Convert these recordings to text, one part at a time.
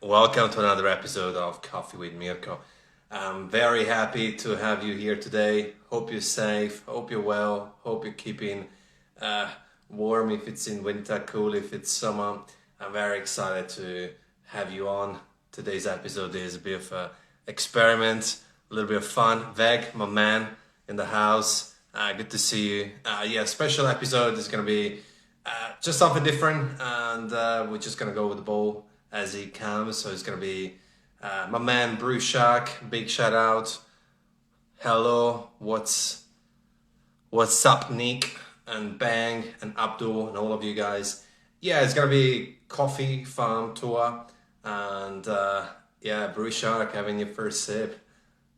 Welcome to another episode of Coffee with Mirko. I'm very happy to have you here today. Hope you're safe, hope you're well, hope you're keeping uh, warm if it's in winter, cool if it's summer. I'm very excited to have you on. Today's episode is a bit of an experiment, a little bit of fun. Veg, my man, in the house. Good to see you. Special episode is going to be just something different, and we're just gonna go with the ball as he comes. So it's gonna be my man Brew Shark. Big shout out. Hello, what's up, Nick and Bang and Abdul and all of you guys. Yeah, it's gonna be coffee farm tour, and Brew Shark having your first sip.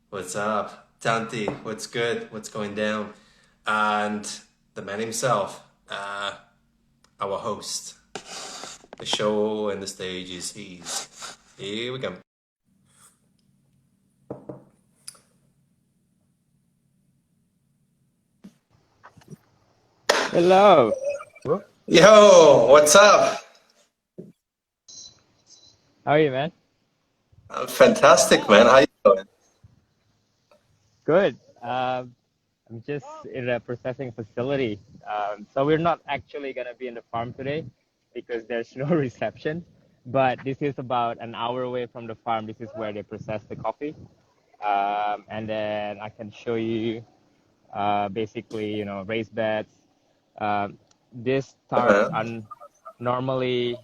What's up, Tanti? What's good? What's going down? And the man himself. Our host. The show and the stage is his. Here we go. Hello. Yo, what's up? How are you, man? Fantastic, man. How you doing? Good. I'm just in a processing facility. So we're not actually gonna be in the farm today because there's no reception. But this is about an hour away from the farm. This is where they process the coffee. And then I can show you basically, raised beds. This tarps Uh-huh. are normally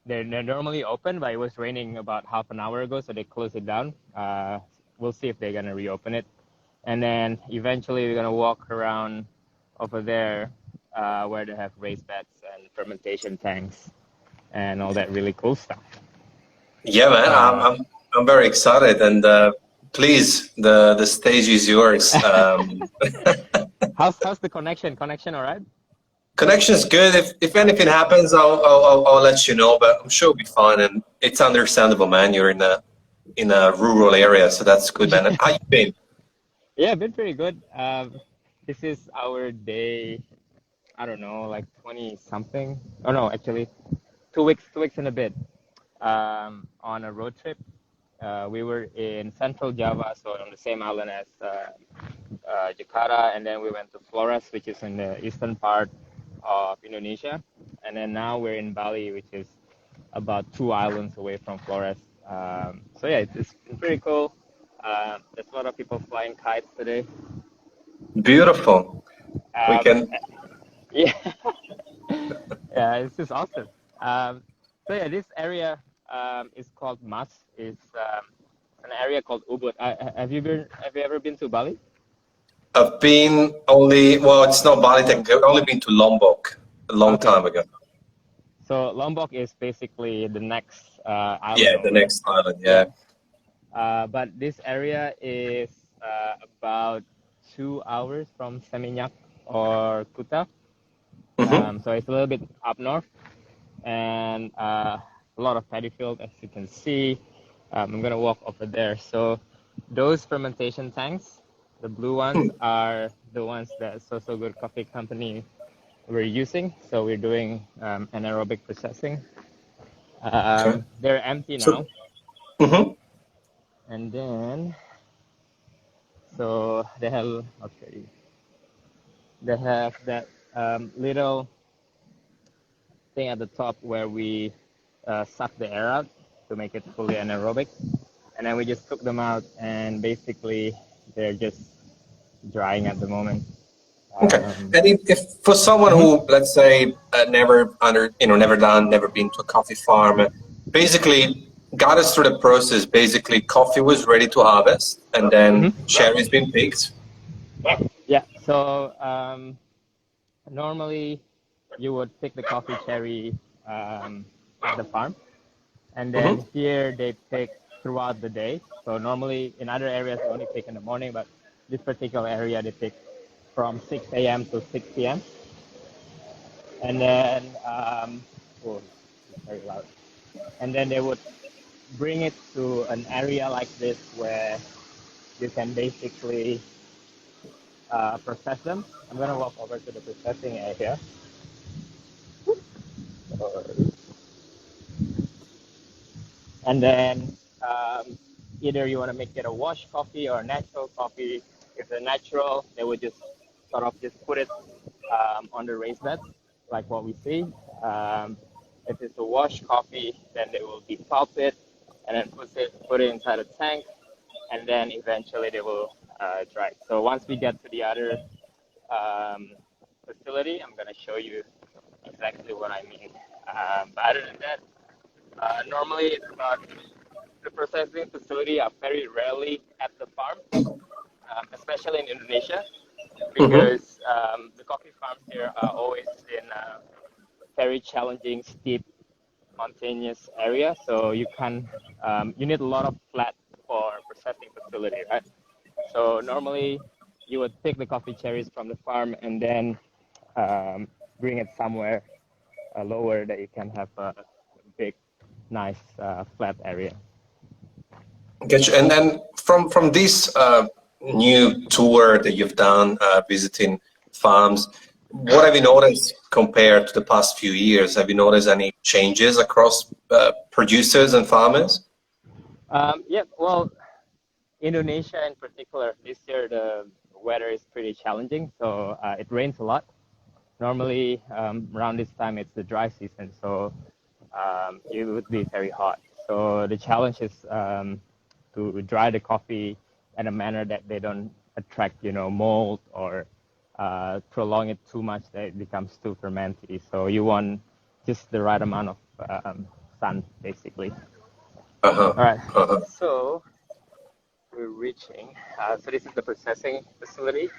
they're normally open, but it was raining about half an hour ago, so they closed it down. We'll see if they're gonna reopen it, and then eventually we're gonna walk around over there where they have raised beds and fermentation tanks and all that really cool stuff. Yeah, man. I'm Uh, I'm I'm very excited, and please, the stage is yours. how's the connection? Connection, all right? Connection's good. If anything happens, I'll let you know. But I'm sure it'll be fine, and it's understandable, man. You're in a rural area, so that's good, man. And how you been? Yeah, been pretty good. This is our day. I don't know, like 20 something. Oh no, actually, 2 weeks and a bit. On a road trip. We were in Central Java, so on the same island as Jakarta, and then we went to Flores, which is in the eastern part of Indonesia, and then now we're in Bali, which is about 2 islands away from Flores. So yeah, it's pretty cool. There's a lot of people flying kites today. Beautiful. We Um, can. yeah, yeah, it's just awesome. So yeah, this area is called Mas. It's an area called Ubud. Have you ever been to Bali? I've been only, well, it's not Bali, I've only been to Lombok a long Okay. time ago. So Lombok is basically the next island Yeah, the over. next island, Yeah. yeah. But this area is about 2 hours from Seminyak or Kuta. Mm-hmm. So it's a little bit up north, and a lot of paddy field, as you can see. I'm gonna walk over there. So those fermentation tanks, the blue ones, are the ones that So Good Coffee Company we're using. So we're doing anaerobic processing. Okay. They're empty So, now, mm-hmm. and then so they have. I'll show you. They have that little thing at the top where we suck the air out to make it fully anaerobic, and then we just took them out, and basically they're just drying at the moment. Okay. Um, And if for someone mhm. who, let's say, never been to a coffee farm, basically got us through the process, basically coffee was ready to harvest and then cherries been picked. Yeah. So normally you would pick the coffee cherry at the farm, and then Mm-hmm. here they pick throughout the day. So normally in other areas they only pick in the morning, but this particular area they pick from 6 a.m. to 6 p.m. And then oh, it's very loud. And then they would bring it to an area like this where you can basically process them. I'm gonna walk over to the processing area. And then either you want to make it a wash coffee or a natural coffee. If they're natural, they would just sort of just put it on the raised beds, like what we see. Um, if it's a wash coffee, then they will depulp it and then put it inside a tank, and then eventually they will dry. So once we get to the other um, facility, I'm going to show you exactly what I mean. But other than that, normally it's about the processing facility are very rarely at the farm, especially in Indonesia, Mm-hmm. because the coffee farms here are always in a very challenging, steep, mountainous area. So you need a lot of flat for processing facility, right? So normally you would pick the coffee cherries from the farm and then bring it somewhere lower that you can have a big, nice flat area. Gotcha. And then from this new tour that you've done, visiting farms, what have you noticed compared to the past few years? Have you noticed any changes across producers and farmers? Yeah, well, Indonesia in particular, this year the weather is pretty challenging, so it rains a lot. Normally, around this time it's the dry season, so it would be very hot. So the challenge is to dry the coffee in a manner that they don't attract, mold or prolong it too much that it becomes too fermenty. So you want just the right amount of sun, basically. Uh-huh. All right. Uh-huh. So we're reaching. So this is the processing facility.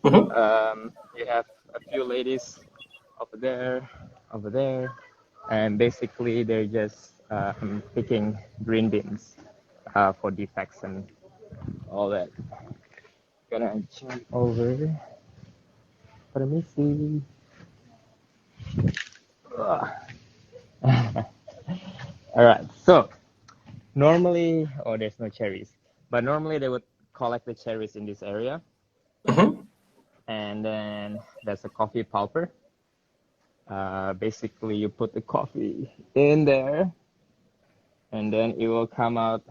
Mm-hmm. You have a few ladies over there, and basically they're just picking green beans for defects and all that. Gonna jump over. Let me see. All right. So normally, oh, there's no cherries, but normally they would collect the cherries in this area, Mm-hmm. and then there's a coffee pulper. Basically, you put the coffee in there, and then it will come out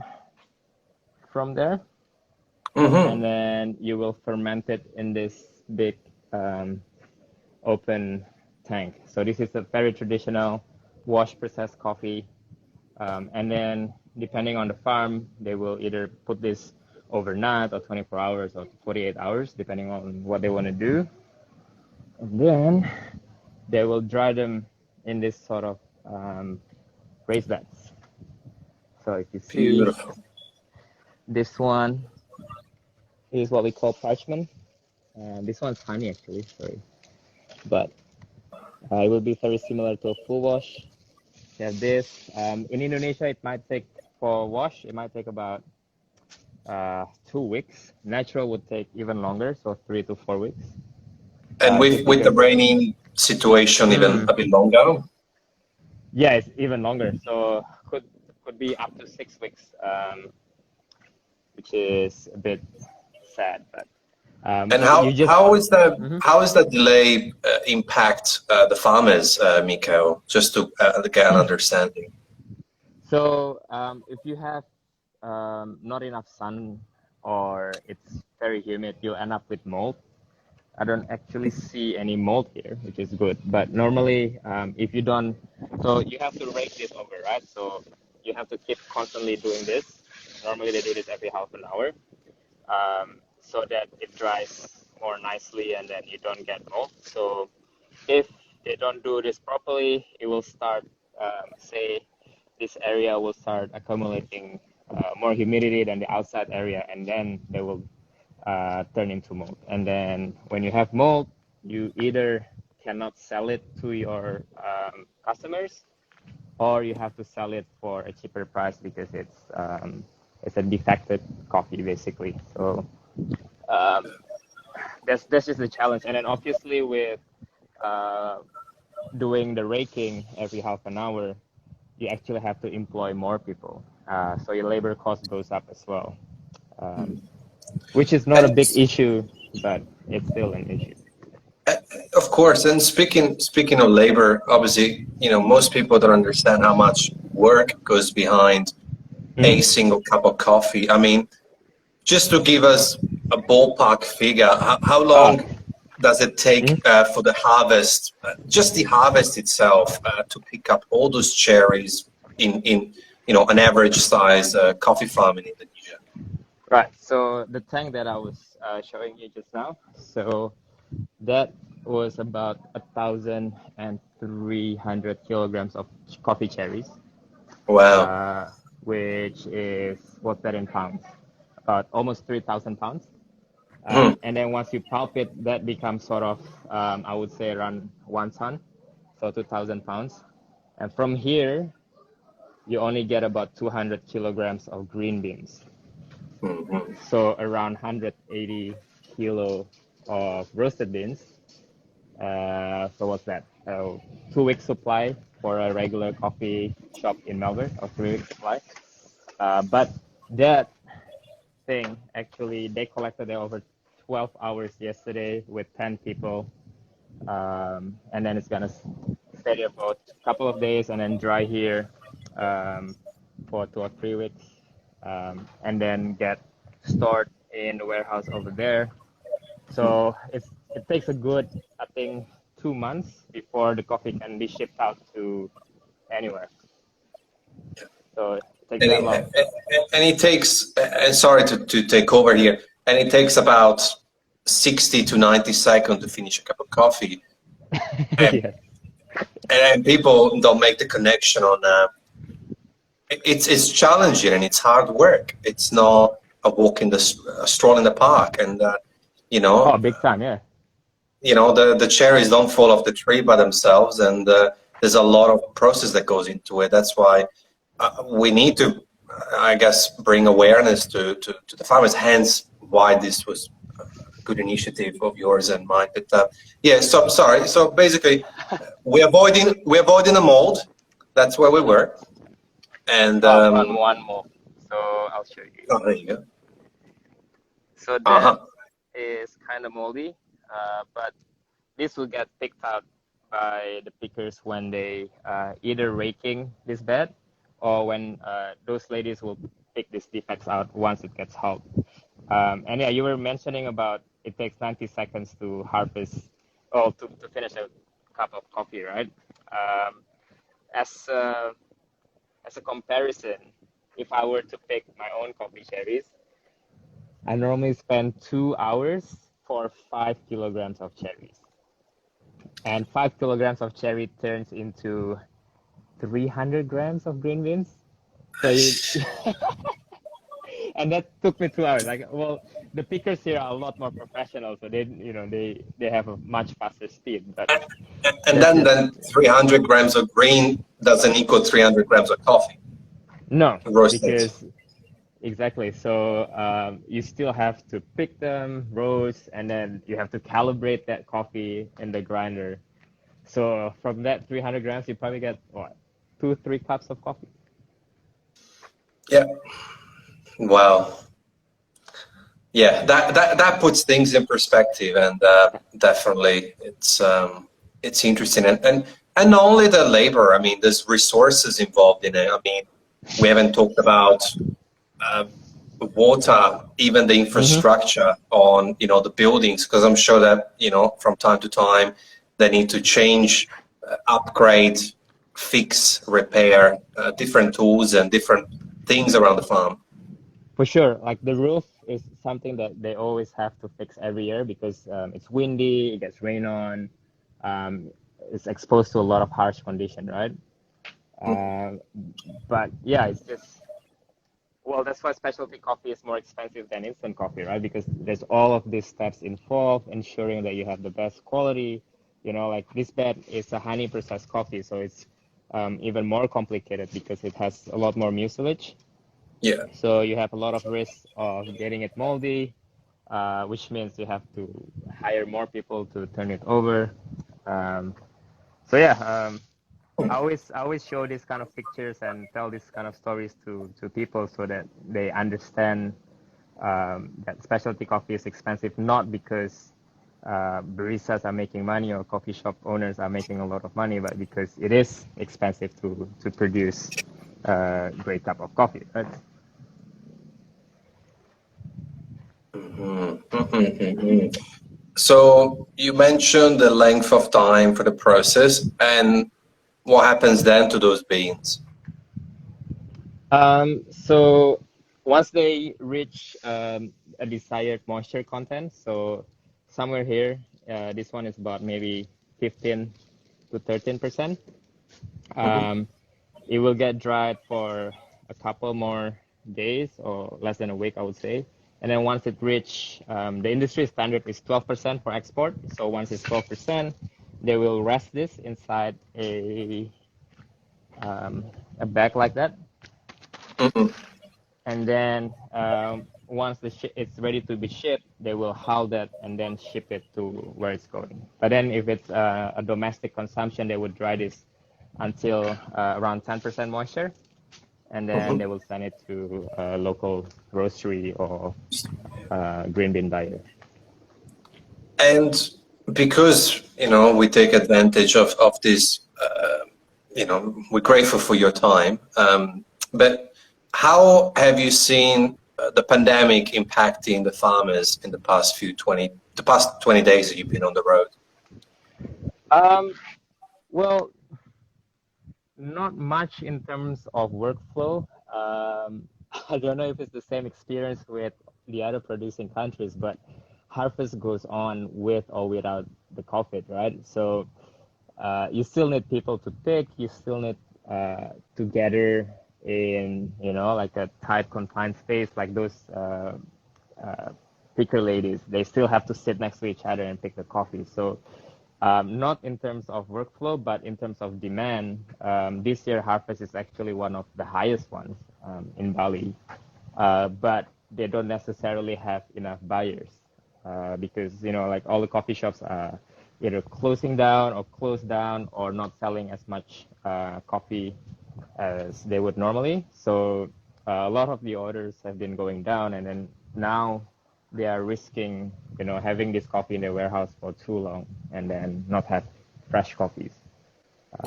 from there, and Mm-hmm. then you will ferment it in this big open tank. So this is a very traditional wash processed coffee. And then depending on the farm, they will either put this overnight or 24 hours or 48 hours, depending on what they want to do. And then they will dry them in this sort of raised beds. So if you see, Beautiful. this one is what we call parchment. This one's honey actually, sorry. But it will be very similar to a full wash. You have this. In Indonesia, it might take, for wash, it might take about 2 weeks. Natural would take even longer, so 3 to 4 weeks. And Just with the because, raining situation even a bit longer. yeah, it's even longer. So could be up to 6 weeks, which is a bit sad. But And you just how is that delay impact the farmers, Mikael? Just to get an understanding. so if you have not enough sun or it's very humid, you'll end up with mold. I don't actually see any mold here, which is good. But normally, if you don't, so you have to rake this over, right? So you have to keep constantly doing this. Normally, they do this every half an hour, so that it dries more nicely and then you don't get mold. So if they don't do this properly, it will start, say, this area will start accumulating more humidity than the outside area, and then they will turn into mold. And then when you have mold, you either cannot sell it to your customers, or you have to sell it for a cheaper price because it's a defected coffee basically. So that's just the challenge. And then obviously with doing the raking every half an hour, you actually have to employ more people. So your labor cost goes up as well, which is not a And big issue, but it's still an issue. uh, of course, and speaking of labor, obviously, most people don't understand how much work goes behind a single cup of coffee? I mean, just to give us a ballpark figure, how Ah, long does it take mhm. for the harvest, just the harvest itself, to pick up all those cherries in an average size coffee farm in Indonesia? Right. So the tank that I was showing you just now, so that was about 1,300 kilograms of coffee cherries, Wow. uh, which is what's that in pounds? About almost 3,000 pounds. Hmm. And then once you pulp it, that becomes sort of, I would say, around 1 ton, so 2,000 pounds. And from here, you only get about 200 kilograms of green beans. Mhm. So around 180 kilo of roasted beans. So what's that? 2 weeks supply for a regular coffee shop in Melbourne, or 3 weeks supply. But that thing, actually, they collected it over 12 hours yesterday with 10 people. And then it's gonna stay there for a couple of days and then dry here for 2 or 3 weeks, and then get stored in the warehouse over there. So it takes a good, I think, 2 months before the coffee can be shipped out to anywhere. So it takes And that it, long. and it takes, and sorry to take over here, and it takes about 60 to 90 seconds to finish a cup of coffee. And, Yes. and people don't make the connection on it's challenging and it's hard work. It's not a walk in a stroll in the park. And, you Oh, know, big time, yeah. the cherries don't fall off the tree by themselves. And there's a lot of process that goes into it. That's why we need to, I guess, bring awareness to the farmers, hence why this was a good initiative of yours and mine. But yeah, so sorry. So basically, we're avoiding a mold. That's where we were. And Oh, I've got one more. So I'll show you. oh, there you go. So that Uh-huh. is kind of moldy, but this will get picked out by the pickers when they either raking this bed or when those ladies will pick these defects out once it gets hulled. And yeah, you were mentioning about it takes 90 seconds to harvest, or to finish a cup of coffee, right? Um, as a, as a comparison, if I were to pick my own coffee cherries, I normally spend 2 hours for 5 kilograms of cherries. And 5 kilograms of cherry turns into 300 grams of green beans. So you, and that took me 2 hours. Like, well, the pickers here are a lot more professional, so they have a much faster speed. But And that's just then 300 grams of green doesn't equal 300 grams of coffee no, roasted. because exactly. So you still have to pick them, roast, and then you have to calibrate that coffee in the grinder. So from that 300 grams, you probably get what, 2, 3 cups of coffee. Yeah. Wow. Yeah, that puts things in perspective, and definitely it's interesting, and not only the labor. I mean, there's resources involved in it. I mean, we haven't talked about uh, water, even the Mm-hmm. infrastructure on the buildings, because I'm sure that from time to time they need to change, upgrade, fix, repair different tools and different things around the farm. For sure, like the roof is something that they always have to fix every year because it's windy, it gets rain on, um, it's exposed to a lot of harsh condition, right? Uh, but yeah, it's just, well, that's why specialty coffee is more expensive than instant coffee, right? Because there's all of these steps involved, ensuring that you have the best quality. Like this bed is a honey processed coffee, so it's even more complicated because it has a lot more mucilage. Yeah. So you have a lot of risk of getting it moldy, which means you have to hire more people to turn it over. Um, so yeah, I always show these kind of pictures and tell these kind of stories to people so that they understand that specialty coffee is expensive, not because baristas are making money or coffee shop owners are making a lot of money, but because it is expensive to produce a great cup of coffee, right? Mm. So you mentioned the length of time for the process, and what happens then to those beans? So once they reach a desired moisture content, so somewhere here, this one is about maybe 15 to 13%. Hmm. Um, it will get dried for a couple more days or less than a week, I would say. And then once it reach, the industry standard is 12% for export. So once it's 12%, they will rest this inside a bag like that. Hmm. And then once it's ready to be shipped, they will hull that and then ship it to where it's going. But then if it's a domestic consumption, they would dry this until around 10% moisture, and then Hmm. they will send it to a local grocery or green bean buyer. And because, we take advantage of this, we're grateful for your time. But how have you seen the pandemic impacting the farmers in the past 20 days that you've been on the road? Um, well, not much in terms of workflow. I don't know if it's the same experience with the other producing countries, but harvest goes on with or without the COVID, right? So you still need people to pick. You still need to gather in, like a tight confined space, like those picker ladies. They still have to sit next to each other and pick the coffee. So not in terms of workflow, but in terms of demand, this year harvest is actually one of the highest ones in Bali, but they don't necessarily have enough buyers because like all the coffee shops are either closing down or closed down or not selling as much coffee as they would normally. So a lot of the orders have been going down, and then now they are risking, having this coffee in their warehouse for too long and then not have fresh coffees.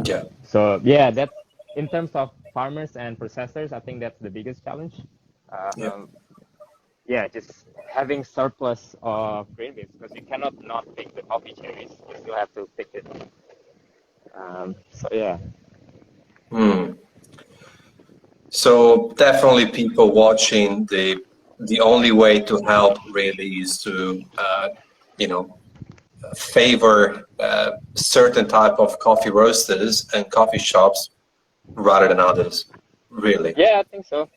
Yeah. So yeah, that's in terms of farmers and processors. I think that's the biggest challenge. Yeah. Um, yeah, just having surplus of green beans because you cannot not pick the coffee cherries. You still have to pick it. So yeah. Hmm. So definitely people watching the only way to help really is to you know favor certain type of coffee roasters and coffee shops rather than others. Really. Yeah, I think so.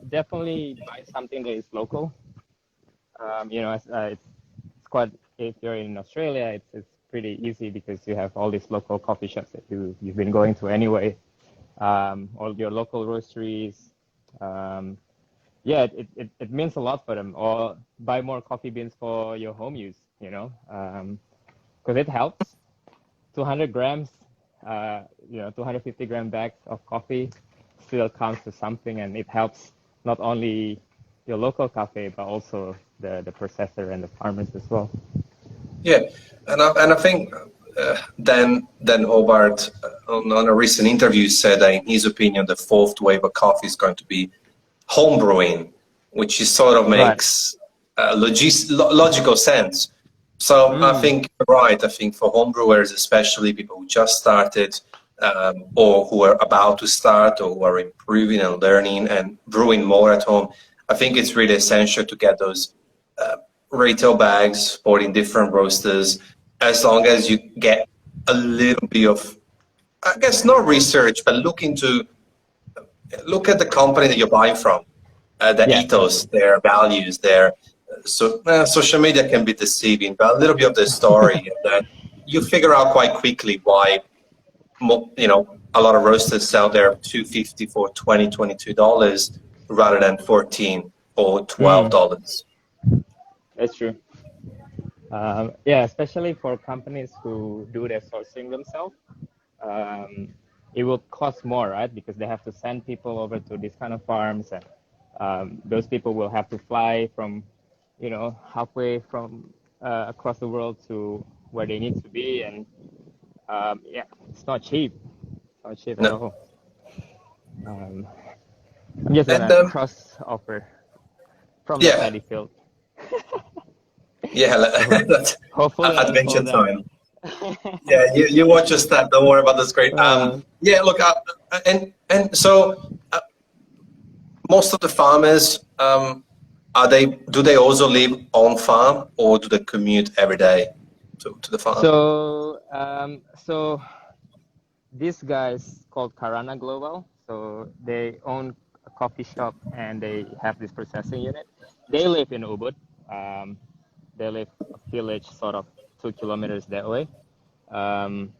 Definitely buy something that is local. It's quite, if you're in Australia, it's pretty easy because you have all these local coffee shops that you've been going to anyway. All your local roasteries. Um, yeah, it means a lot for them. Or buy more coffee beans for your home use, because it helps. 200 grams, 250 gram bags of coffee still counts to something, and it helps not only your local cafe, but also the processor and the farmers as well. Yeah, and I think Dan Hobart on a recent interview said that in his opinion the fourth wave of coffee is going to be home brewing, which is sort of Right. makes logical sense. So I Mm. think you're right. I think for home brewers, especially people who just started or who are about to start or who are improving and learning and brewing more at home, I think it's really essential to get those retail bags supporting different roasters as long as you get a little bit of, I guess, not research, but look at the company that you're buying from, the Yeah, ethos, their values, their social media can be deceiving, but a little bit of the story, and then you figure out quite quickly why a lot of roasters sell their 250 for $22 rather than 14 or mm, $12. that's true. Yeah, especially for companies who do their sourcing themselves, um, it will cost more, right? Because they have to send people over to these kind of farms, and those people will have to fly from, halfway from across the world to where they need to be, and yeah, it's not cheap. It's not cheap at No. all. I'm just And gonna cross offer from the yeah, paddy field. Yeah, So that's hopefully I can adventure pull that. time. Yeah, you watch your step. Don't worry about the screen. uh, Yeah, look, and so most of the farmers, do they also live on farm or do they commute every day to the farm? so these guys called Karana Global, so they own a coffee shop and they have this processing unit. They live in Ubud. Um, they live a village sort of 2 kilometers that way. Um,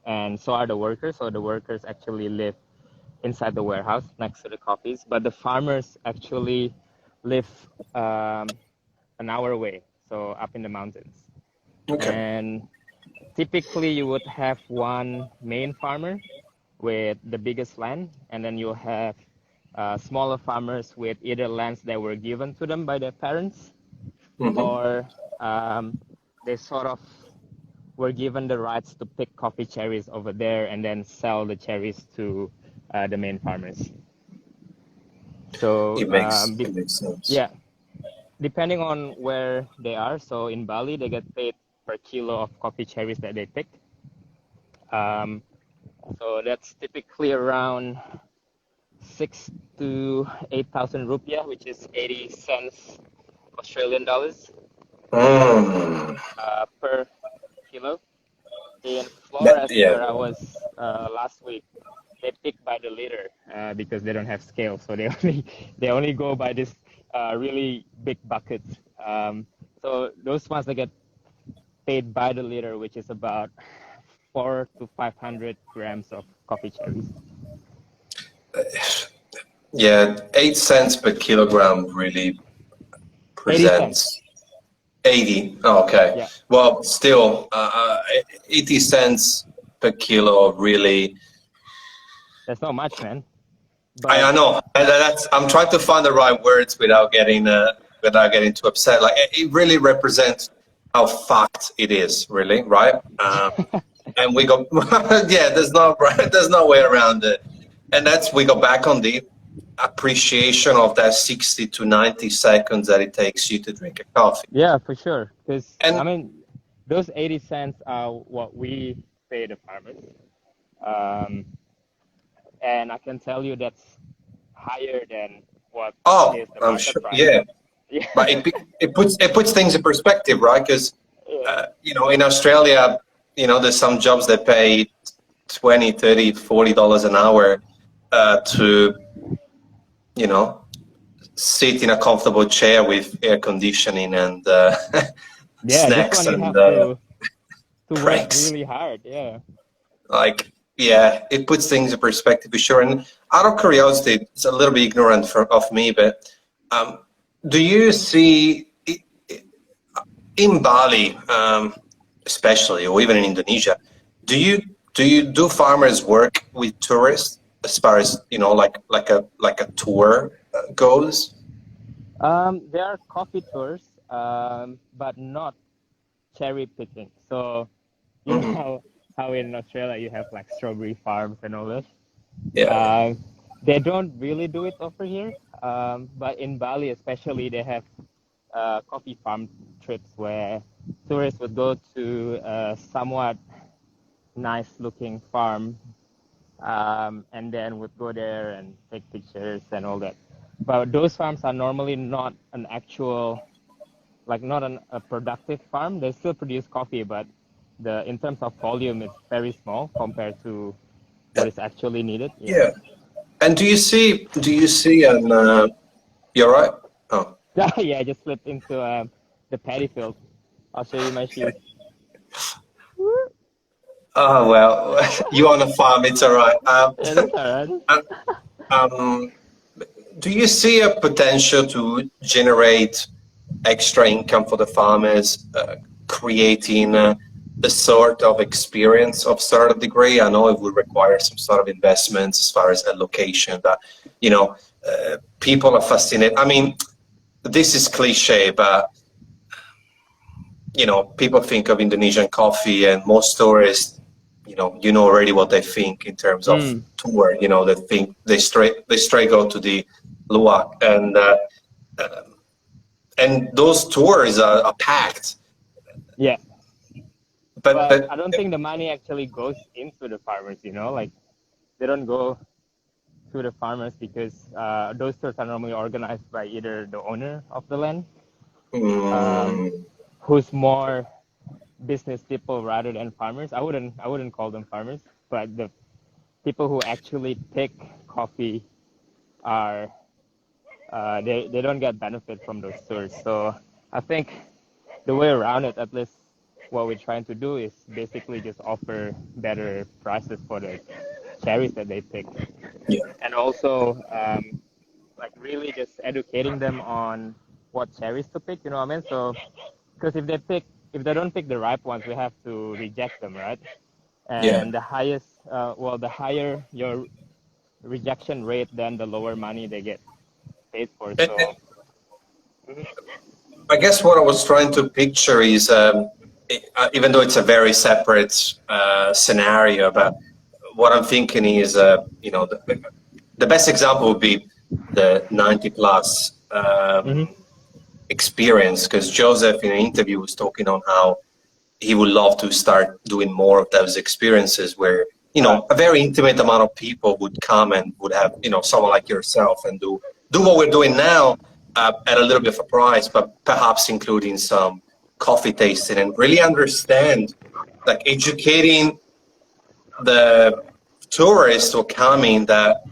and so are the workers. So the workers actually live inside the warehouse next to the coffees, but the farmers actually live um, an hour away, so up in the mountains. Okay. And typically, you would have one main farmer with the biggest land, and then you'll have smaller farmers with either lands that were given to them by their parents, Hmm. or they sort of were given the rights to pick coffee cherries over there and then sell the cherries to the main farmers. So It makes sense. yeah, depending on where they are. So in Bali, they get paid per kilo of coffee cherries that they pick. Um, so that's typically around 6 to 8,000 rupiah, which is 80 cents Australian dollars Mm. per kilo. In Flores, Yeah. where I was last week, they pick by the liter because they don't have scale, so they only go by this really big buckets. So those ones they get paid by the liter, which is about 400 to 500 grams of coffee cherries. Yeah, 8 cents per kilogram really 80 cents. presents 80. Oh, okay. Yeah, Well, still, 80 cents per kilo really. that's not much, man. I, But I know. I'm trying to find the right words without getting too upset. Like it really represents how fucked it is, really, right? And we go, yeah. There's no way around it. And we go back on the appreciation of that 60 to 90 seconds that it takes you to drink a coffee. yeah, for sure. Because, I And mean, those 80 cents are what we pay the farmers. Um, and I can tell you that's higher than what oh, is the I'm market sure, price. yeah. Yeah. But it puts things in perspective, right? Because Yeah. in Australia, there's some jobs that pay 20, 30, $40 an hour to you know sit in a comfortable chair with air conditioning and Yeah, this snacks one you and have to work breaks. really hard. Yeah. Like, yeah, it puts things in perspective for sure. And out of curiosity, it's a little bit ignorant of me, but do you see in Bali, especially, or even in Indonesia, do farmers work with tourists as far as like a tour goes? There are coffee tours, but not cherry picking. So you know Hmm. how in Australia you have like strawberry farms and all this. Yeah. Uh, they don't really do it over here, but in Bali especially, they have coffee farm trips where tourists would go to a somewhat nice-looking farm, and then would go there and take pictures and all that. But those farms are normally not an actual, like not a productive farm. They still produce coffee, but in terms of volume, it's very small compared to what is actually needed. Yeah. Yeah. And do you see an you're right? Oh. Yeah, I just slipped into the paddy field. I'll show you my shoes. Oh well, you on a farm, it's all right. Yeah, that's all right. Um, um, do you see a potential to generate extra income for the farmers, creating a sort of experience of certain degree? I know it would require some sort of investments as far as a location, but people are fascinated. I mean, this is cliche, but people think of Indonesian coffee, and most tourists, you know already what they think in terms of Mm. tour. They think they straight go to the Luwak, and And those tours are packed. Yeah, But but but I don't think the money actually goes into the farmers. Like they don't go to the farmers because those tours are normally organized by either the owner of the land, um, mm, who's more business people rather than farmers. I wouldn't call them farmers, but the people who actually pick coffee are they don't get benefit from those tours. So I think the way around it, at least what we're trying to do, is basically just offer better prices for the cherries that they pick, yeah. and also like really just educating them on what cherries to pick. You know what I mean? So because if they don't pick the ripe ones, we have to reject them, right? Yeah. And the higher your rejection rate, then the lower money they get paid for. So I guess what I was trying to picture is, even though it's a very separate scenario, but what I'm thinking is, the best example would be the 90 plus mhm. experience, because Joseph in an interview was talking on how he would love to start doing more of those experiences where, Right. a very intimate amount of people would come and would have, someone like yourself and do what we're doing now at a little bit of a price, but perhaps including some coffee tasting and really understand, like educating the tourists who are coming that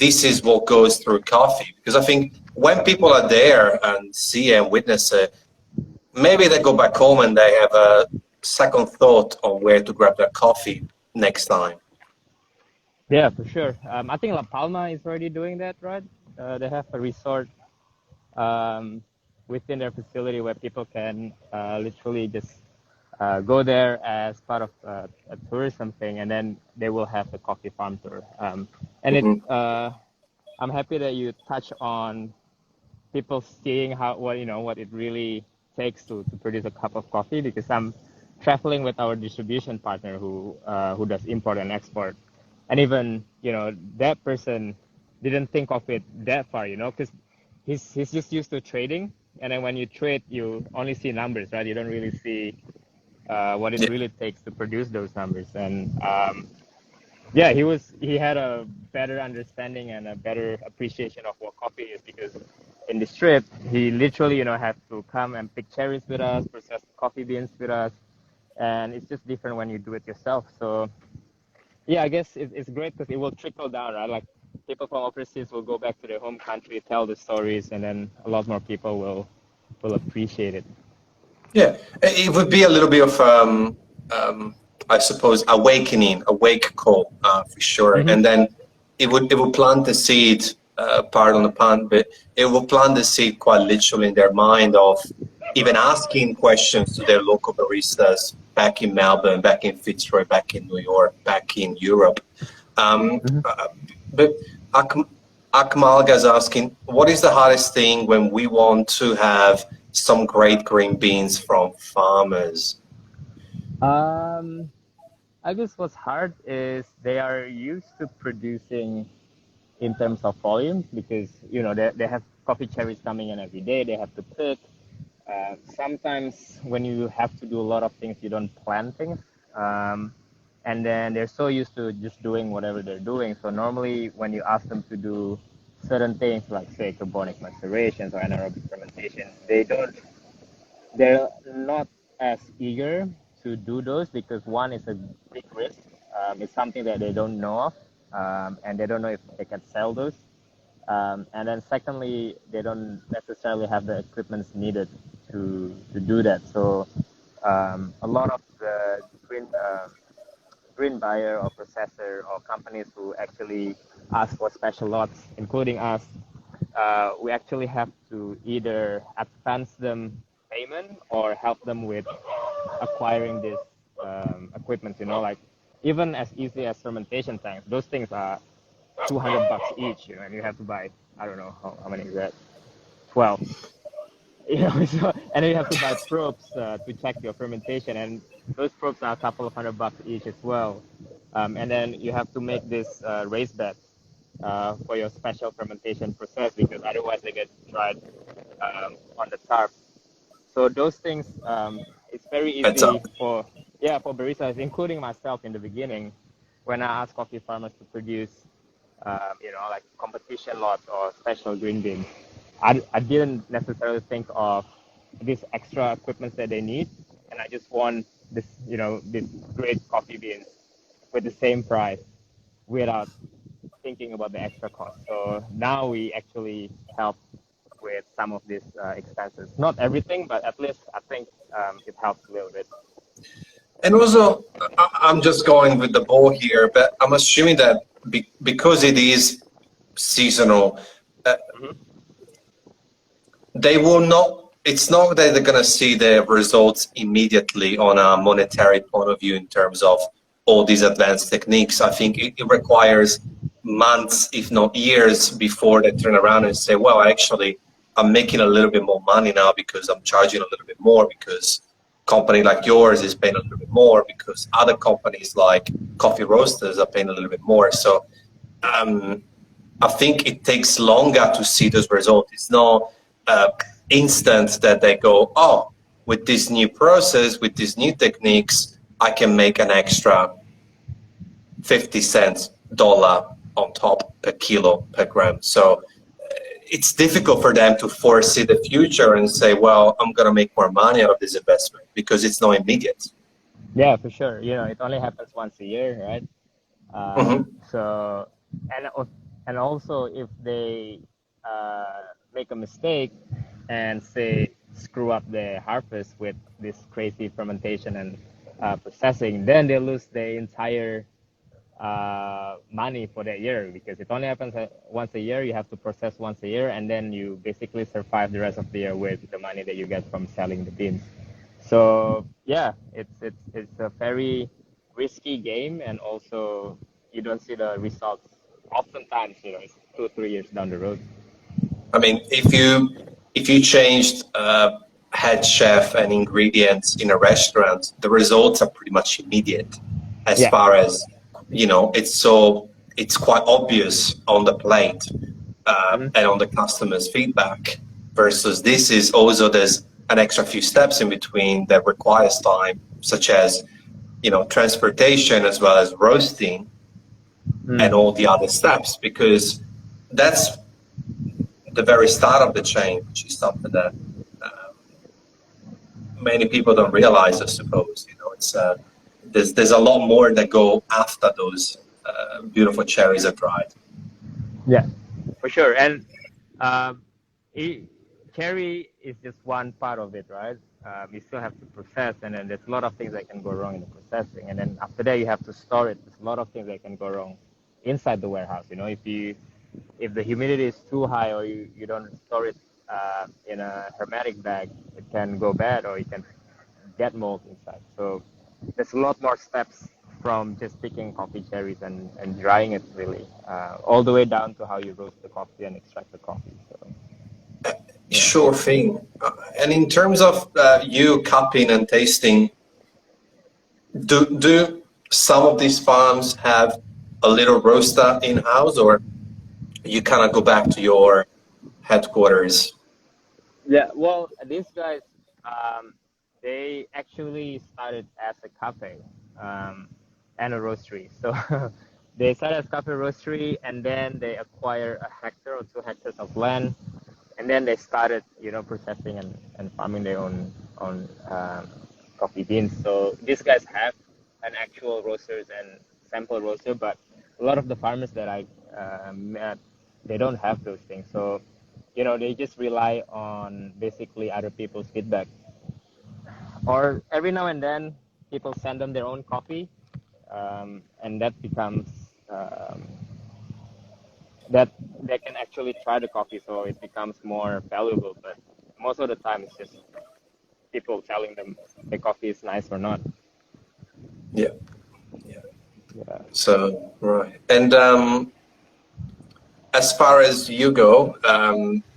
this is what goes through coffee. Because I think when people are there and see and witness it, maybe they go back home and they have a second thought on where to grab their coffee next time. Yeah, for sure. I think La Palma is already doing that, right? They have a resort um, within their facility where people can literally just go there as part of a tourism thing, and then they will have the coffee farm tour. And it, Mhm. I'm happy that you touch on people seeing what it really takes to produce a cup of coffee, because I'm traveling with our distribution partner who does import and export, and even that person didn't think of it that far, because he's just used to trading, and then when you trade you only see numbers, right? You don't really see what it Yeah. really takes to produce those numbers. And yeah, he had a better understanding and a better appreciation of what coffee is, because in the strip he literally had to come and pick cherries with us, process coffee beans with us, and it's just different when you do it yourself. So yeah, I guess it's great because it will trickle down, right? Like people from overseas will go back to their home country, tell the stories, and then a lot more people will appreciate it. Yeah, it would be a little bit of, I suppose, a wake call for sure, Hmm. and then it would plant the seed. Pardon the pun, but it will plant the seed quite literally in their mind of even asking questions to their local baristas back in Melbourne, back in Fitzroy, back in New York, back in Europe. Um, Hmm. uh, but Akmalga's asking, what is the hardest thing when we want to have some great green beans from farmers? Um, I guess what's hard is they are used to producing in terms of volume, because they have coffee cherries coming in every day. They have to pick. Sometimes when you have to do a lot of things, you don't plan things, and then they're so used to just doing whatever they're doing. So normally, when you ask them to do certain things, like say carbonic macerations or anaerobic fermentation, they're not as eager to do those, because one is a big risk. It's something that they don't know of, and they don't know if they can sell those. And then secondly, they don't necessarily have the equipment needed to do that. So a lot of the green buyer or processor or companies who actually ask for special lots, including us, we actually have to either advance them payment or help them with acquiring this equipment. Like even as easy as fermentation tanks, those things are $200 each, and you have to buy, I don't know how many is that, 12. So, and then you have to buy probes to check your fermentation, and those probes are a couple of $100 each as well. And then you have to make this raised bed for your special fermentation process, because otherwise they get dried. on the tarp. So those things, it's very Heads easy up. for baristas, including myself in the beginning, when I asked coffee farmers to produce, like competition lots or special green beans. I didn't necessarily think of these extra equipment that they need, and I just want this great coffee beans with the same price without thinking about the extra cost. So now we actually help with some of these expenses. Not everything, but at least I think it helps a little bit. And also, I'm just going with the ball here, but I'm assuming that because it is seasonal, Mhm. they will not. It's not that they're going to see the results immediately on a monetary point of view in terms of all these advanced techniques. I think it requires months, if not years, before they turn around and say, well, actually, I'm making a little bit more money now because I'm charging a little bit more, because company like yours is paying a little bit more, because other companies like coffee roasters are paying a little bit more. So I think it takes longer to see those results. It's not instant that they go, oh, with this new process, with these new techniques, I can make an extra 50 cents dollar on top per kilo per gram. So it's difficult for them to foresee the future and say, well, I'm going to make more money out of this investment, because it's not immediate. Yeah, for sure. It only happens once a year, right? Mm-hmm. So, and also if they make a mistake and say screw up the harvest with this crazy fermentation and processing, then they lose the entire money for that year, because it only happens once a year. You have to process once a year, and then you basically survive the rest of the year with the money that you get from selling the beans. So yeah, it's a very risky game, and also you don't see the results. Oftentimes, it's 2 3 years down the road. I mean, if you changed head chef and ingredients in a restaurant, the results are pretty much immediate. As Yeah. far as it's quite obvious on the plate Mhm. and on the customer's feedback. Versus this is also, there's an extra few steps in between that requires time, such as transportation as well as roasting and all the other steps, because that's the very start of the chain, which is something that many people don't realize, I suppose. It's there's a lot more that go after those beautiful cherries are dried. Yeah, for sure. And um, it, cherry is just one part of it, right? You still have to process, and then there's a lot of things that can go wrong in the processing. And then after that, you have to store it. There's a lot of things that can go wrong inside the warehouse. If the humidity is too high, or you don't store it in a hermetic bag, it can go bad, or it can get mold inside. So there's a lot more steps from just picking coffee cherries and drying it, really, all the way down to how you roast the coffee and extract the coffee. So yeah. Sure thing. And in terms of you cupping and tasting, do some of these farms have a little roaster in house, or you kind of go back to your headquarters? Yeah, well, these guys, they actually started as a cafe and a roastery. So they started as cafe roastery, and then they acquired a hectare or 2 hectares of land, and then they started, processing and farming their own coffee beans. So these guys have an actual roasters and sample roaster, but a lot of the farmers that I met, they don't have those things. So they just rely on basically other people's feedback, or every now and then people send them their own coffee, and that becomes that they can actually try the coffee, so it becomes more valuable. But most of the time, it's just people telling them the coffee is nice or not. Yeah. Yeah. Yeah. So, right. And as far as you go,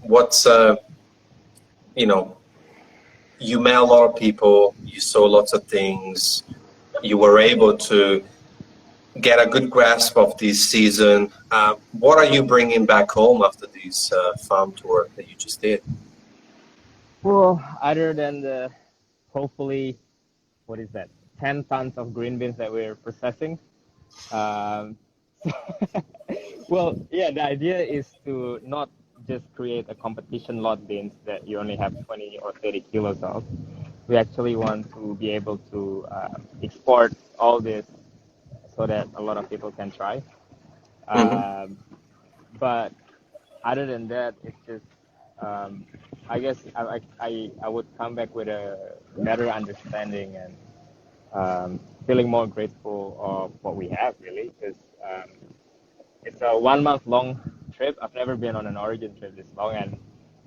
what's you met a lot of people, you saw lots of things, you were able to get a good grasp of this season. What are you bringing back home after this farm tour that you just did? Well, other than the hopefully, what is that, 10 tons of green beans that we're processing. Um, well, yeah, the idea is to not just create a competition lot beans that you only have 20 or 30 kilos of. We actually want to be able to export all this so that a lot of people can try. Hmm. Um, but other than that, it's just I guess I would come back with a better understanding and feeling more grateful of what we have really because it's a 1 month long trip. I've never been on an origin trip this long, and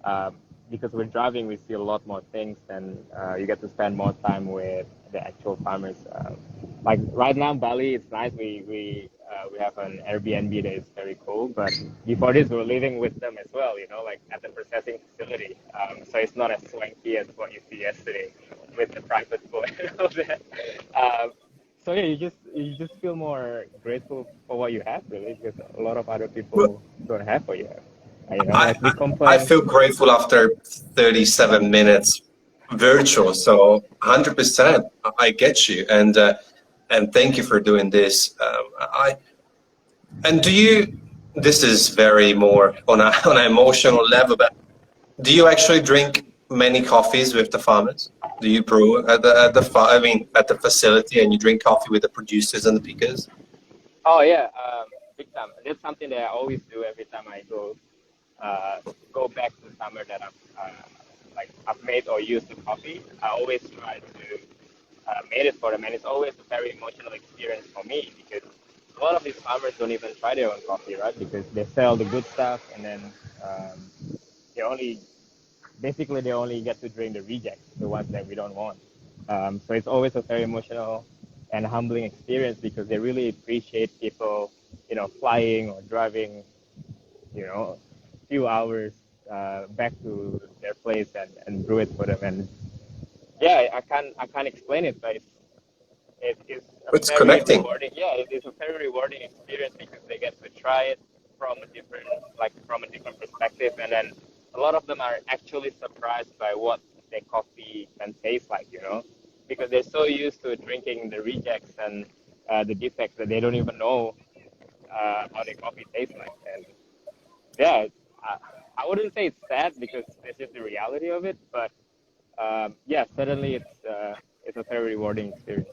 um, because we're driving, we see a lot more things, and you get to spend more time with the actual farmers. Like right now, Bali, it's nice. We have an Airbnb that is very cool, but before this, we were living with them as well. You know, like at the processing facility. So it's not as swanky as what you see yesterday with the private boat and all that. So yeah, you just feel more grateful for what you have, really, because a lot of other Well, people don't have what you have. I, Like we I complain. feel grateful after 37 minutes virtual. So 100%, I get you, and thank you for doing this. I and do you? This is very more on a on an emotional level, but do you actually drink many coffees with the farmers? Do you brew I mean at the facility and you drink coffee with the producers and the pickers? Oh yeah, big time. That's something that I always do every time I uh, go back to somewhere that I've made or used the coffee. I always try to made it for them, and it's always a very emotional experience for me because a lot of these farmers don't even try their own coffee, right? Because they sell the good stuff, and then um, they only basically they only get to drink the rejects, the ones that we don't want. So it's always a very emotional and humbling experience because they really appreciate people, flying or driving, few hours back to their place and brew it for them. And yeah, I can't explain it, but it is a It's very connecting. rewarding. Yeah, it is a very rewarding experience because they get to try it from a different perspective, and then a lot of them are actually surprised by what their coffee can taste like. Because they're so used to drinking the rejects and the defects that they don't even know how their coffee tastes like. And yeah, I wouldn't say it's sad because it's just the reality of it, but yeah, certainly it's a very rewarding experience.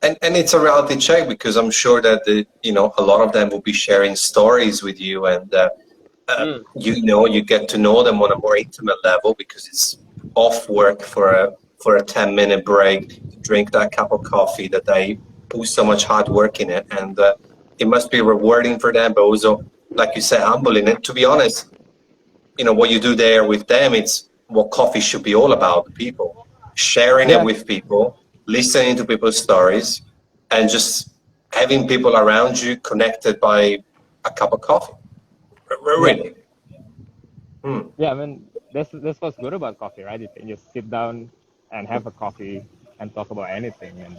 And it's a reality check because I'm sure that a lot of them will be sharing stories with you, and Mm. you get to know them on a more intimate level because it's off work for a 10-minute break to drink that cup of coffee that they put so much hard work in it, and it must be rewarding for them, but also, like you said, humbling. And to be honest, what you do there with them, it's what coffee should be all about: people sharing it Yeah, with people, listening to people's stories, and just having people around you connected by a cup of coffee. yeah, Really. Hmm. yeah. I mean, that's what's good about coffee, right? You can just sit down and have a coffee and talk about anything, and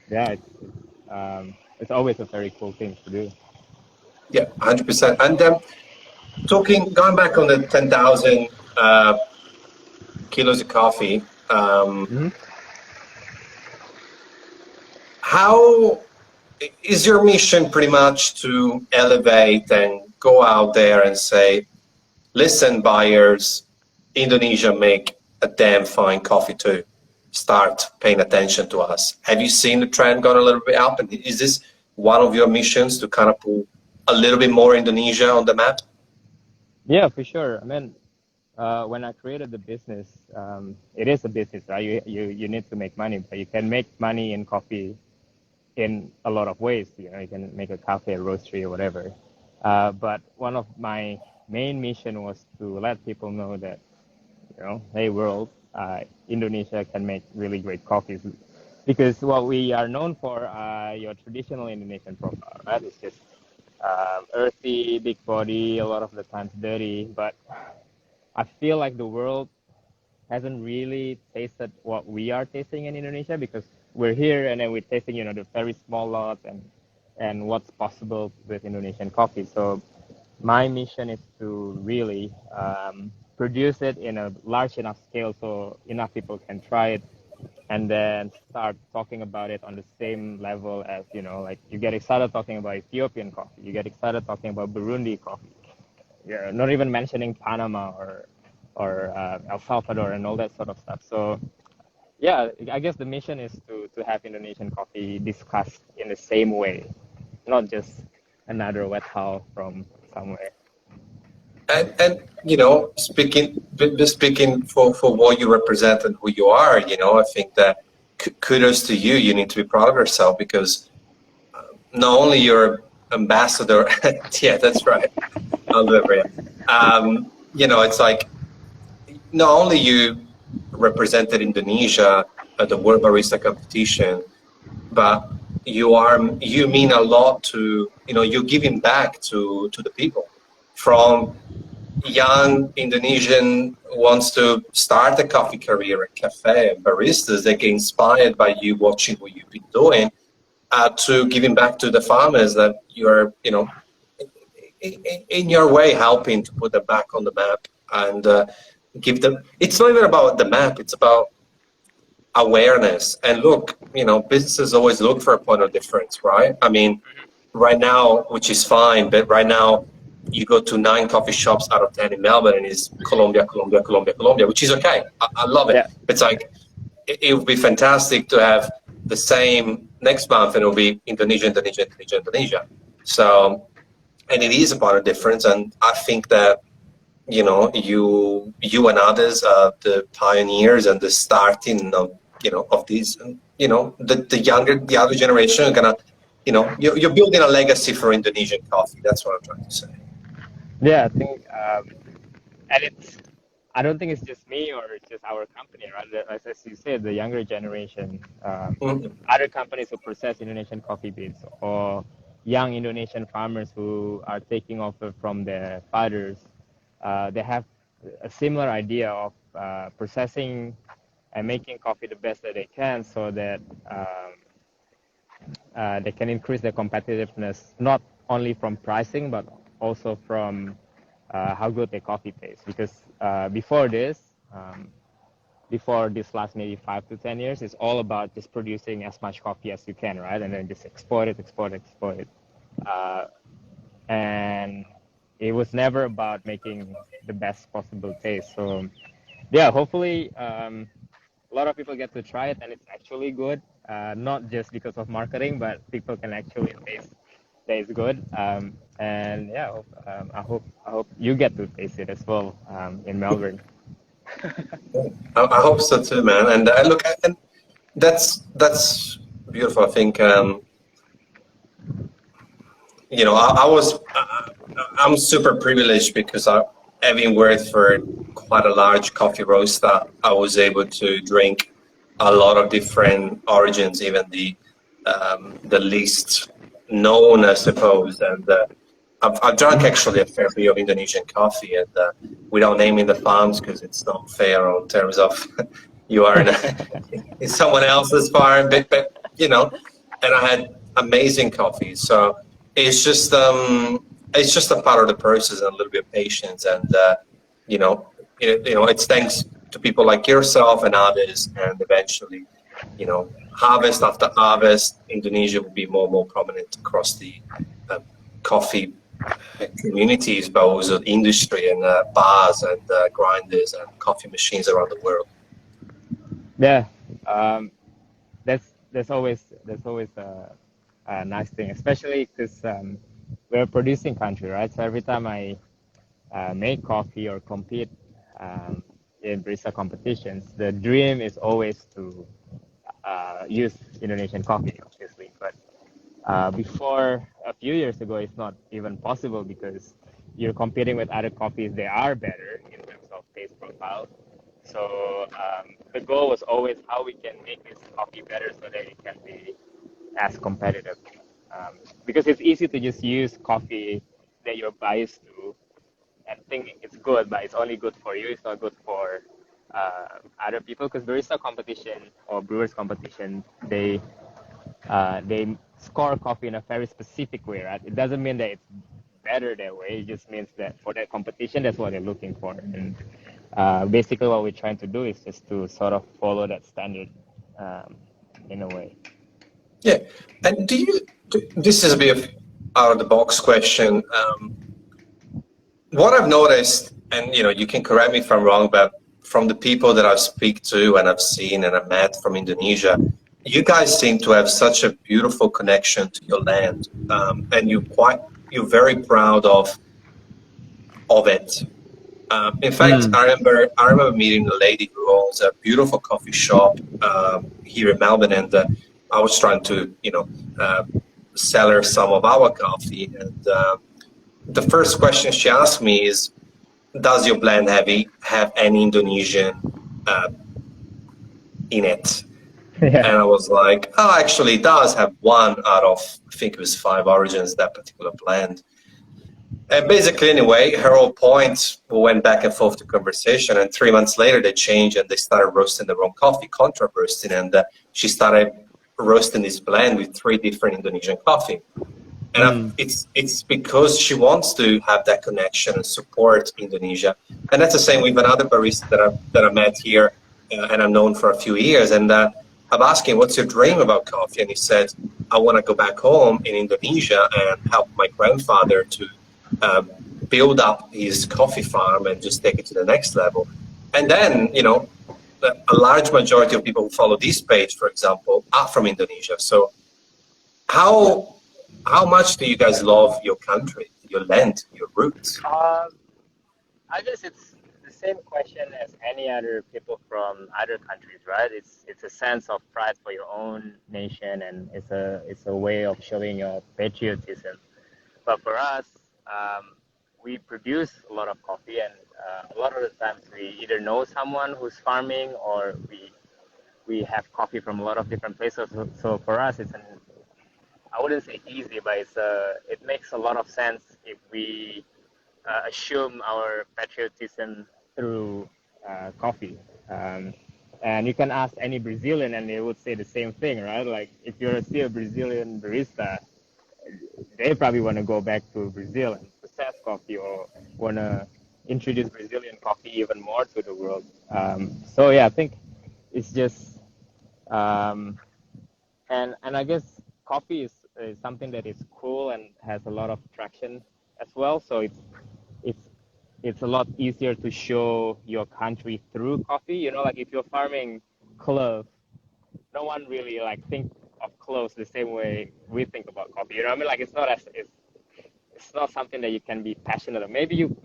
yeah, it's always a very cool thing to do. Yeah, 100%. And going back on the 10,000 kilos of coffee, Hmm. how is your mission pretty much to elevate and go out there and say, listen, buyers, Indonesia make a damn fine coffee too. Start paying attention to us. Have you seen the trend gone a little bit up? And is this one of your missions to kind of put a little bit more Indonesia on the map? Yeah, for sure. I mean, when I created the business, it is a business, right? You need to make money, but you can make money in coffee in a lot of ways. You can make a cafe, a roastery, or whatever. But one of my main mission was to let people know that, hey world, Indonesia can make really great coffees. Because what we are known for, your traditional Indonesian profile, right? It's just earthy, big body, a lot of the times dirty. But I feel like the world hasn't really tasted what we are tasting in Indonesia because we're here and then we're tasting, the very small lots and what's possible with Indonesian coffee. So my mission is to really produce it in a large enough scale so enough people can try it, and then start talking about it on the same level as, like you get excited talking about Ethiopian coffee, you get excited talking about Burundi coffee. Yeah, not even mentioning Panama or El Salvador and all that sort of stuff. So yeah, I guess the mission is to have Indonesian coffee discussed in the same way, not just another wet hole from somewhere. And speaking for what you represent and who you are, I think that kudos to you. You need to be proud of yourself because not only you're ambassador, yeah, that's right. I'll deliver it. It's like not only you represented Indonesia at the World Barista Competition, but you mean a lot to you're giving back to the people. From young Indonesian wants to start a coffee career at cafe and baristas, they get inspired by you watching what you've been doing, to giving back to the farmers that you're in your way helping to put them back on the map and give them. It's not even about the map, it's about awareness. And look, businesses always look for a point of difference, right? I mean, right now, which is fine, but right now you go to 9 coffee shops out of 10 in Melbourne and it's Colombia, Colombia, Colombia, Colombia, which is okay. I love it. Yeah. It's like, it would be fantastic to have the same next month and it'll be Indonesia, Indonesia, Indonesia, Indonesia. So, and it is about a difference. And I think that, you and others are the pioneers and the starting of these, the other generation are gonna, you're building a legacy for Indonesian coffee. That's what I'm trying to say. Yeah, I think, and I don't think it's just me or it's just our company, right? As you said, the younger generation, other companies who process Indonesian coffee beans, or young Indonesian farmers who are taking over from their fathers, they have a similar idea of processing and making coffee the best that they can, so that they can increase their competitiveness, not only from pricing, but also from how good their coffee tastes. Because before this last maybe 5 to 10 years, it's all about just producing as much coffee as you can, right? And then just export it, export it, export it. And it was never about making the best possible taste. So yeah, hopefully a lot of people get to try it and it's actually good. Not just because of marketing, but people can actually taste good. And yeah, I hope you get to taste it as well in Melbourne. I hope so too, man. And look, and that's beautiful. I think I'm super privileged because having worked for quite a large coffee roaster, I was able to drink a lot of different origins, even the least known, I suppose. And I've drunk actually a fair bit of Indonesian coffee, and without naming the farms because it's not fair in terms of you are in someone else's farm, but and I had amazing coffee. So it's just a part of the process and a little bit of patience, and it's thanks to people like yourself and others, and eventually, harvest after harvest, Indonesia will be more and more prominent across the coffee communities, but also industry and bars and grinders and coffee machines around the world. Yeah, that's always a nice thing, especially because we're a producing country, right? So every time I make coffee or compete in barista competitions, the dream is always to use Indonesian coffee, obviously. But before a few years ago, it's not even possible because you're competing with other coffees. They are better in terms of taste profile. So the goal was always how we can make this coffee better so that it can be as competitive. Because it's easy to just use coffee that you're biased to and think it's good, but it's only good for you. It's not good for other people. Because barista competition or brewers competition, they score coffee in a very specific way, right? It doesn't mean that it's better that way. It just means that for that competition, that's what they're looking for. And Basically, what we're trying to do is just to sort of follow that standard in a way. Yeah. And this is a bit of out of the box question. What I've noticed, and you can correct me if I'm wrong, but from the people that I speak to and I've seen and I've met from Indonesia, you guys seem to have such a beautiful connection to your land, and you're very proud of it. In fact, Mm. I remember meeting a lady who owns a beautiful coffee shop here in Melbourne, and I was trying to sell her some of our coffee, and the first question she asked me is, does your blend have any Indonesian uh, in it? Yeah. And I was like, oh, actually, it does have one out of, I think it was 5 origins, that particular blend. And basically, anyway, her whole point, we went back and forth to conversation, and 3 months later, they changed and they started roasting their own coffee, contra roasting, and she started roasting this blend with 3 different Indonesian coffee. And Mm. it's because she wants to have that connection and support Indonesia. And that's the same with another barista that I met here, and I've known for a few years. And I'm asking, what's your dream about coffee? And he said, I want to go back home in Indonesia and help my grandfather to uh, build up his coffee farm and just take it to the next level. And then, a large majority of people who follow this page, for example, are from Indonesia. So how how much do you guys love your country, your land, your roots? I guess it's the same question as any other people from other countries, right? It's a sense of pride for your own nation, and it's a way of showing your patriotism. But for us, we produce a lot of coffee, and a lot of the times we either know someone who's farming, or we have coffee from a lot of different places. So for us, I wouldn't say easy, but it makes a lot of sense if we assume our patriotism through coffee. And you can ask any Brazilian, and they would say the same thing, right? Like if you're still a Brazilian barista, they probably want to go back to Brazil and process coffee, or want to introduce Brazilian coffee even more to the world. So yeah, I think it's just and I guess coffee is something that is cool and has a lot of traction as well. So it's it's a lot easier to show your country through coffee. Like if you're farming cloves, no one really like think of cloves the same way we think about coffee. You know what I mean? Like it's not something that you can be passionate about. Maybe you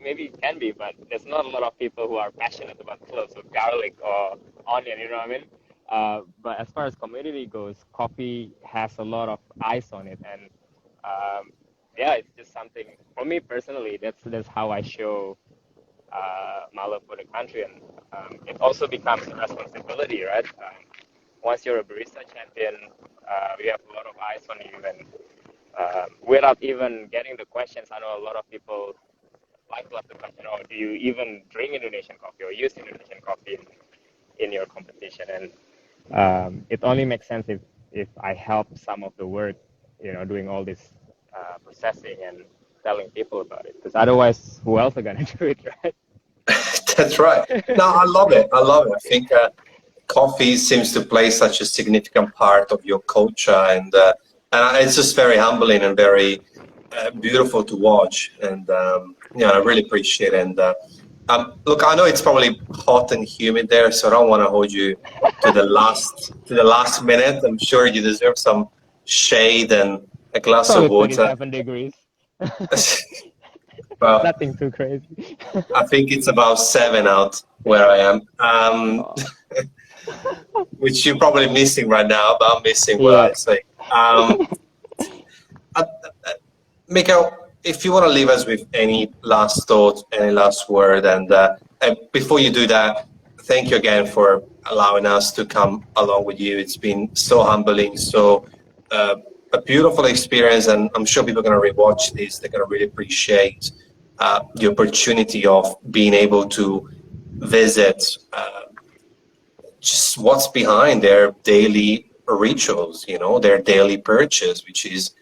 can be, but there's not a lot of people who are passionate about cloves or garlic or onion. You know what I mean? But as far as community goes, coffee has a lot of eyes on it, and yeah, it's just something for me personally. That's how I show my love for the country, and it also becomes a responsibility, right? Once you're a barista champion, we have a lot of eyes on you, and without even getting the questions, I know a lot of people like to ask the question, "Oh, do you even drink Indonesian coffee or use Indonesian coffee in your competition?" And it only makes sense if I help some of the work, doing all this processing and telling people about it. Because otherwise, who else are gonna do it, right? That's right. No, I love it. I love it. I think coffee seems to play such a significant part of your culture, and it's just very humbling and very beautiful to watch. And I really appreciate it. And look, I know it's probably hot and humid there, so I don't want to hold you to the last minute. I'm sure you deserve some shade and a glass of Probably water. 37 degrees. Well, Nothing too crazy. I think it's about 7 out where I am, Oh, which you're probably missing right now, but I'm missing what yeah. I say. Uh, Mikael, if you want to leave us with any last thought, any last word, and before you do that, thank you again for allowing us to come along with you. It's been so humbling, so a beautiful experience, and I'm sure people are going to rewatch this. They're going to really appreciate the opportunity of being able to visit just what's behind their daily rituals, their daily purchase, which is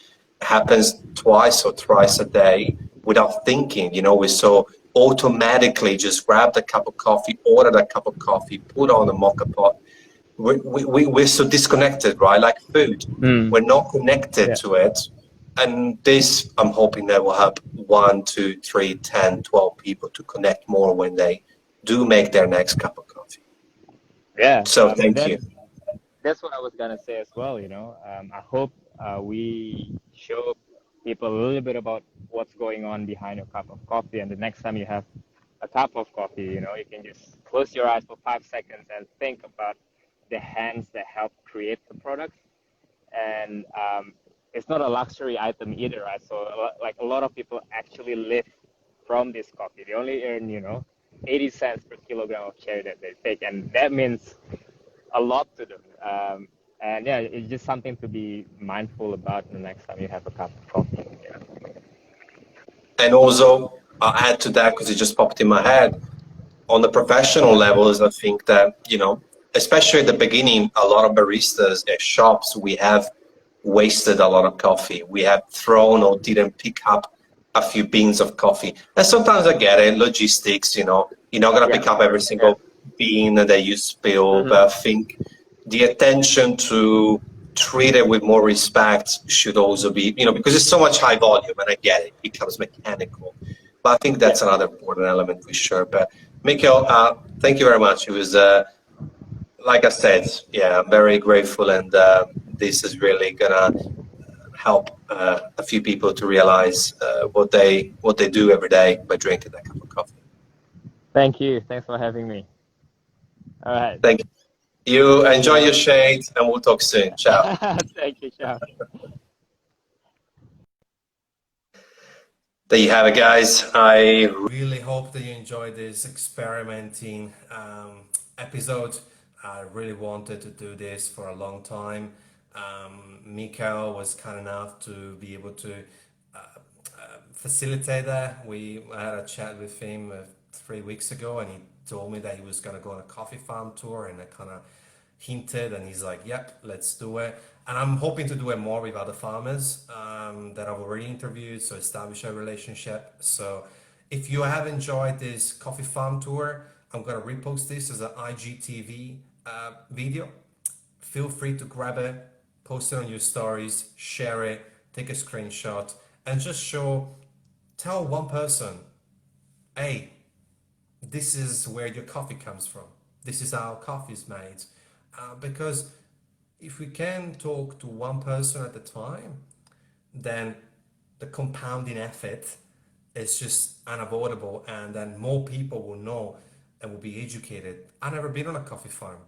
happens twice or thrice a day without thinking. We're so automatically just grab the cup of coffee, order that cup of coffee, put on the mocha pot. We're so disconnected, right? Like food, Mm. we're not connected Yeah. to it. And this, I'm hoping that will help 1, 2, 3, 10, 12 people to connect more when they do make their next cup of coffee. Yeah. So And thank you. that's what I was gonna say as well. I hope we show people a little bit about what's going on behind a cup of coffee, and the next time you have a cup of coffee, you can just close your eyes for 5 seconds and think about the hands that help create the products. And it's not a luxury item either, right? So like a lot of people actually live from this coffee. They only earn 80 cents per kilogram of cherry that they take, and that means a lot to them. And yeah, it's just something to be mindful about the next time you have a cup of coffee. Yeah. And also, I'll add to that because it just popped in my head. On the professional levels, I think that, especially at the beginning, a lot of baristas at shops, we have wasted a lot of coffee. We have thrown or didn't pick up a few beans of coffee. And sometimes I get it, logistics, you're not going to pick up every single bean that you spill, but I think the attention to treat it with more respect should also be, because it's so much high volume, and I get it, it becomes mechanical. But I think that's another important element for sure. But Mikael, thank you very much. It was, like I said, yeah, I'm very grateful, and this is really gonna help a few people to realize what they do every day by drinking that cup of coffee. Thank you. Thanks for having me. All right. Thank you. You See enjoy ya. your shade, and we'll talk soon. Ciao. Thank you, Shah. There you have it, guys. I really hope that you enjoyed this experimenting episode. I really wanted to do this for a long time. Mikael was kind enough to be able to facilitate that. We had a chat with him 3 weeks ago, and he told me that he was going to go on a coffee farm tour, and I kind of hinted, and he's like, yep, let's do it. And I'm hoping to do it more with other farmers that I've already interviewed, so establish a relationship. So if you have enjoyed this coffee farm tour, I'm going to repost this as an IGTV video. Feel free to grab it, post it on your stories, share it, take a screenshot, and just tell one person, hey, this is where your coffee comes from. This is how coffee is made. Because if we can talk to one person at a time, then the compounding effect is just unavoidable, and then more people will know and will be educated. I've never been on a coffee farm.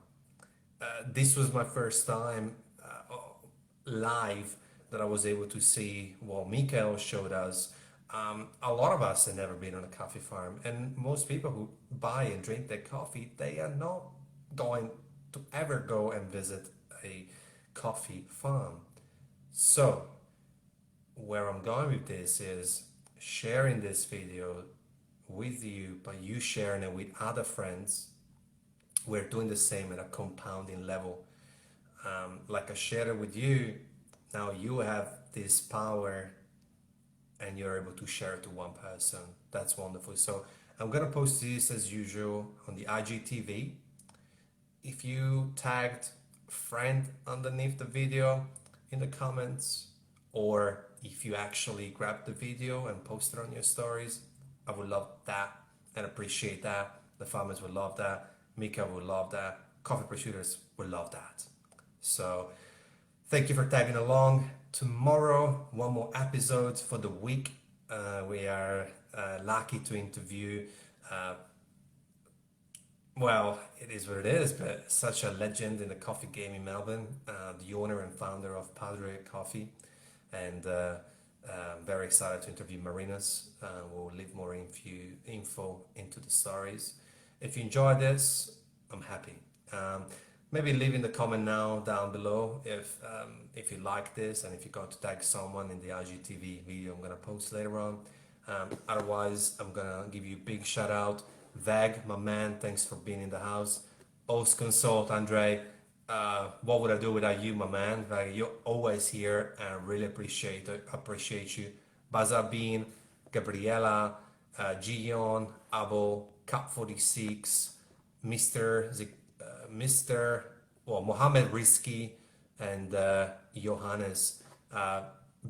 This was my first time live that I was able to see what Mikael showed us. A lot of us have never been on a coffee farm, and most people who buy and drink their coffee, they are not going to ever go and visit a coffee farm. So where I'm going with this is sharing this video with you, but you sharing it with other friends. We're doing the same at a compounding level. Like I shared it with you, now you have this power and you're able to share it to one person. That's wonderful. So I'm gonna post this as usual on the IGTV. If you tagged a friend underneath the video in the comments, or if you actually grabbed the video and posted on your stories, I would love that and appreciate that. The farmers would love that. Mika would love that. Coffee producers would love that. So thank you for tagging along. Tomorrow, one more episode for the week. We are lucky to interview, well, it is what it is, but such a legend in the coffee game in Melbourne, the owner and founder of Padre Coffee. And very excited to interview Marinas. We'll leave more info into the stories. If you enjoyed this, I'm happy. Maybe leave in the comment now down below if you like this, and if you're going to tag someone in the IGTV video I'm gonna post later on. Otherwise, I'm gonna give you a big shout out. Vag, my man, thanks for being in the house. Host consult, Andre. What would I do without you, my man? Vag, you're always here, and I really appreciate you. Bazabin, Gabriela, Gion, Abo, Cup 46, Mr. Well, Mohammed Rizki, and Johannes.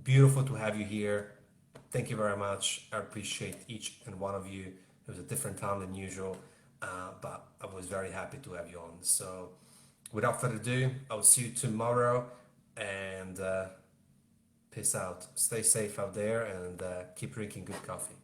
Beautiful to have you here. Thank you very much. I appreciate each and one of you. It was a different time than usual, but I was very happy to have you on. So, without further ado, I'll see you tomorrow, and peace out. Stay safe out there, and keep drinking good coffee.